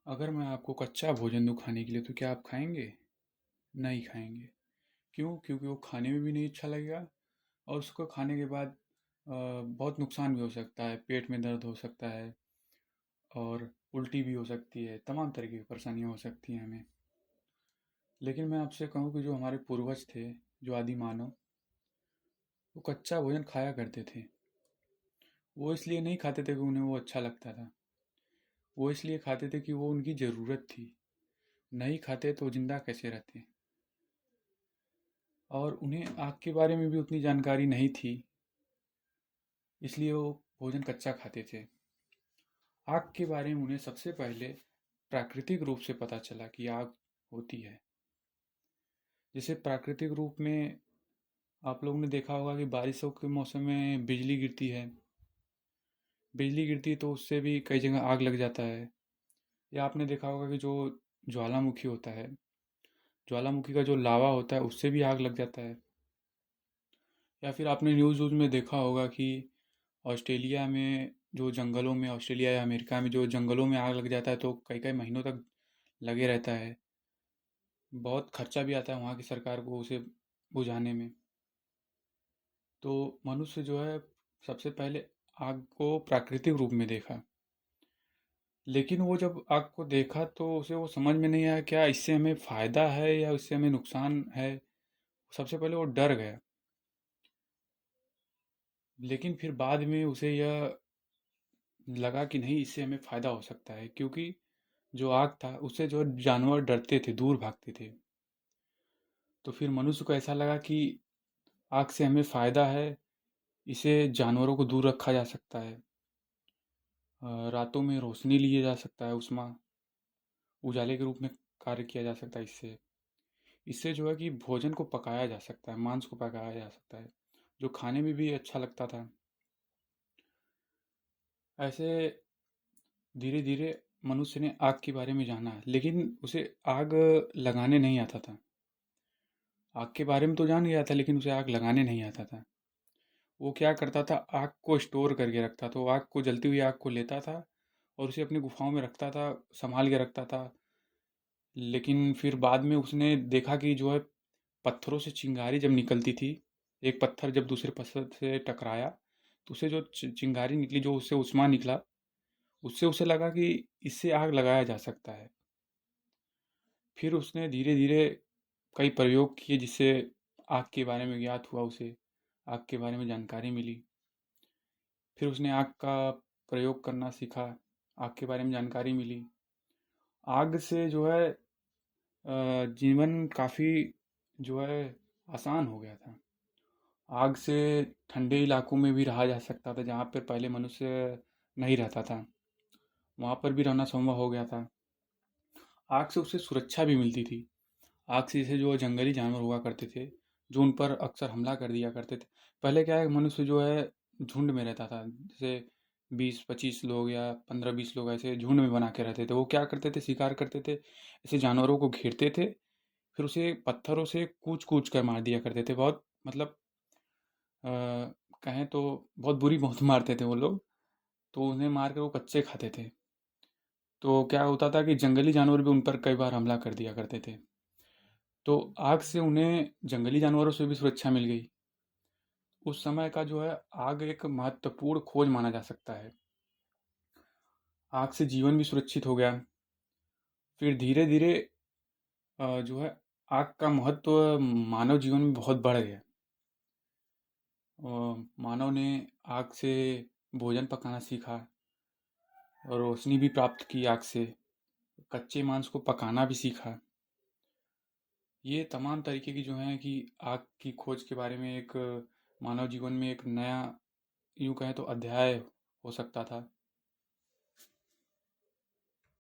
अगर मैं आपको कच्चा भोजन दूँ खाने के लिए तो क्या आप खाएँगे? नहीं खाएँगे। क्यों? क्योंकि वो खाने में भी नहीं अच्छा लगेगा और उसको खाने के बाद बहुत नुकसान भी हो सकता है, पेट में दर्द हो सकता है और उल्टी भी हो सकती है, तमाम तरीके की परेशानियाँ हो सकती हैं हमें। लेकिन मैं आपसे कहूँ कि जो हमारे पूर्वज थे, जो आदि मानव, वो कच्चा भोजन खाया करते थे। वो इसलिए नहीं खाते थे कि उन्हें वो अच्छा लगता था। वो इसलिए खाते थे कि वो उनकी ज़रूरत थी। नहीं खाते तो ज़िंदा कैसे रहते? और उन्हें आग के बारे में भी उतनी जानकारी नहीं थी, इसलिए वो भोजन कच्चा खाते थे। आग के बारे में उन्हें सबसे पहले प्राकृतिक रूप से पता चला कि आग होती है। जैसे प्राकृतिक रूप में आप लोगों ने देखा होगा कि बारिशों के मौसम में बिजली गिरती है। बिजली गिरती है तो उससे भी कई जगह आग लग जाता है। या आपने देखा होगा कि जो ज्वालामुखी होता है, ज्वालामुखी का जो लावा होता है उससे भी आग लग जाता है। या फिर आपने न्यूज़ व्यूज़ में देखा होगा कि ऑस्ट्रेलिया में जो जंगलों में, ऑस्ट्रेलिया या अमेरिका में जो जंगलों में आग लग जाता है तो कई कई महीनों तक लगे रहता है। बहुत खर्चा भी आता है वहाँ की सरकार को उसे बुझाने में। तो मनुष्य जो है सबसे पहले आग को प्राकृतिक रूप में देखा। लेकिन वो जब आग को देखा तो उसे वो समझ में नहीं आया क्या इससे हमें फ़ायदा है या इससे हमें नुकसान है। सबसे पहले वो डर गया। लेकिन फिर बाद में उसे यह लगा कि नहीं, इससे हमें फ़ायदा हो सकता है, क्योंकि जो आग था उससे जो जानवर डरते थे, दूर भागते थे। तो फिर मनुष्य को ऐसा लगा कि आग से हमें फ़ायदा है, इसे जानवरों को दूर रखा जा सकता है। रातों में रोशनी लिए जा सकता है, उष्मा उजाले के रूप में कार्य किया जा सकता है इससे। इससे जो है कि भोजन को पकाया जा सकता है, मांस को पकाया जा सकता है, जो खाने में भी अच्छा लगता था। ऐसे धीरे धीरे मनुष्य ने आग के बारे में जाना, लेकिन उसे आग लगाने नहीं आता था। आग के बारे में तो जान गया था लेकिन उसे आग लगाने नहीं आता था। वो क्या करता था, आग को स्टोर करके रखता था। वो आग को, जलती हुई आग को लेता था और उसे अपनी गुफाओं में रखता था, संभाल के रखता था। लेकिन फिर बाद में उसने देखा कि जो है पत्थरों से चिंगारी जब निकलती थी, एक पत्थर जब दूसरे पत्थर से टकराया तो उसे जो चिंगारी निकली, जो उससे उष्मा निकला, उससे उसे लगा कि इससे आग लगाया जा सकता है। फिर उसने धीरे धीरे कई प्रयोग किए जिससे आग के बारे में ज्ञात हुआ, उसे आग के बारे में जानकारी मिली। फिर उसने आग का प्रयोग करना सीखा, आग के बारे में जानकारी मिली। आग से जो है जीवन काफ़ी जो है आसान हो गया था। आग से ठंडे इलाकों में भी रहा जा सकता था, जहाँ पर पहले मनुष्य नहीं रहता था, वहाँ पर भी रहना संभव हो गया था। आग से उसे सुरक्षा भी मिलती थी। आग से जैसे जो जंगली जानवर हुआ करते थे, जो उन पर अक्सर हमला कर दिया करते थे। पहले क्या है, मनुष्य जो है झुंड में रहता था। जैसे 20-25 लोग या 15-20 लोग ऐसे झुंड में बना के रहते थे। वो क्या करते थे, शिकार करते थे, ऐसे जानवरों को घेरते थे, फिर उसे पत्थरों से कूच कूच कर मार दिया करते थे। बहुत मतलब अ, कहें तो बहुत बुरी मौत मारते थे वो लोग। तो उन्हें मार कर वो कच्चे खाते थे। तो क्या होता था कि जंगली जानवर भी उन पर कई बार हमला कर दिया करते थे। तो आग से उन्हें जंगली जानवरों से भी सुरक्षा मिल गई। उस समय का जो है आग एक महत्वपूर्ण खोज माना जा सकता है। आग से जीवन भी सुरक्षित हो गया। फिर धीरे धीरे जो है आग का महत्व मानव जीवन में बहुत बढ़ गया। मानव ने आग से भोजन पकाना सीखा और रोशनी भी प्राप्त की आग से। कच्चे मांस को पकाना भी सीखा। ये तमाम तरीके की जो हैं कि आग की खोज के बारे में एक मानव जीवन में एक नया, यूँ कहें तो अध्याय हो सकता था।